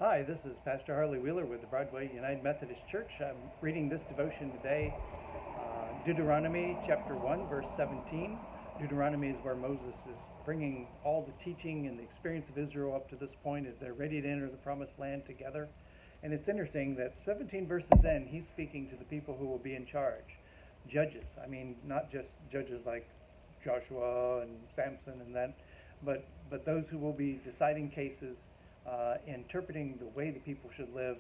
Hi, this is Pastor Harley Wheeler with the Broadway United Methodist Church. I'm reading this devotion today, Deuteronomy chapter 1, verse 17. Deuteronomy is where Moses is bringing all the teaching and the experience of Israel up to this point as they're ready to enter the promised land together. And it's interesting that 17 verses in, he's speaking to the people who will be in charge. Judges. I mean, not just judges like Joshua and Samson and that, but those who will be deciding cases, interpreting the way the people should live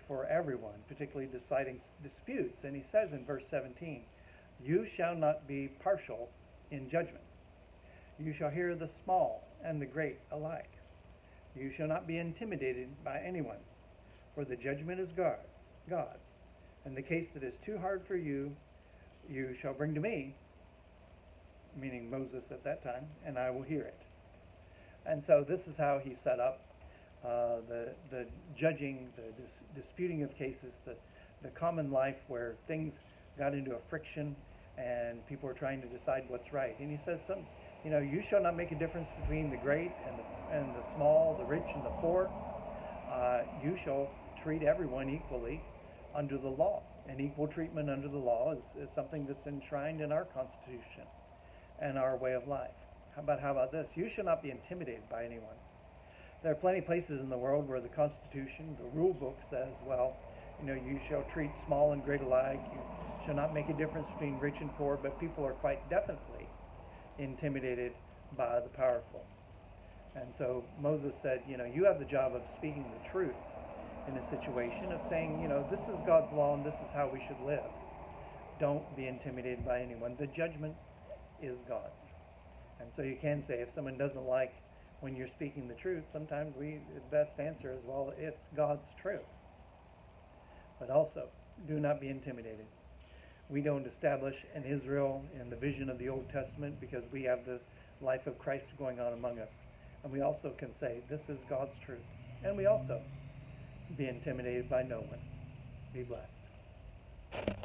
for everyone, particularly deciding disputes. And he says in verse 17, "You shall not be partial in judgment. You shall hear the small and the great alike. You shall not be intimidated by anyone, for the judgment is God's. And the case that is too hard for you, you shall bring to me," meaning Moses at that time, "and I will hear it." And so this is how he set up the judging, the disputing of cases, the common life where things got into a friction and people are trying to decide what's right. And he says, you shall not make a difference between the great and the small, the rich and the poor. You shall treat everyone equally under the law. And equal treatment under the law is something that's enshrined in our Constitution and our way of life. How about this? You shall not be intimidated by anyone. There are plenty of places in the world where the Constitution, the rule book says, you shall treat small and great alike. You shall not make a difference between rich and poor, but people are quite definitely intimidated by the powerful. And so Moses said, you have the job of speaking the truth in a situation, of saying, this is God's law and this is how we should live. Don't be intimidated by anyone. The judgment is God's. And so you can say, if someone doesn't like when you're speaking the truth, sometimes the best answer is, well, it's God's truth. But also, do not be intimidated. We don't establish an Israel in the vision of the Old Testament because we have the life of Christ going on among us. And we also can say, this is God's truth. And we also be intimidated by no one. Be blessed.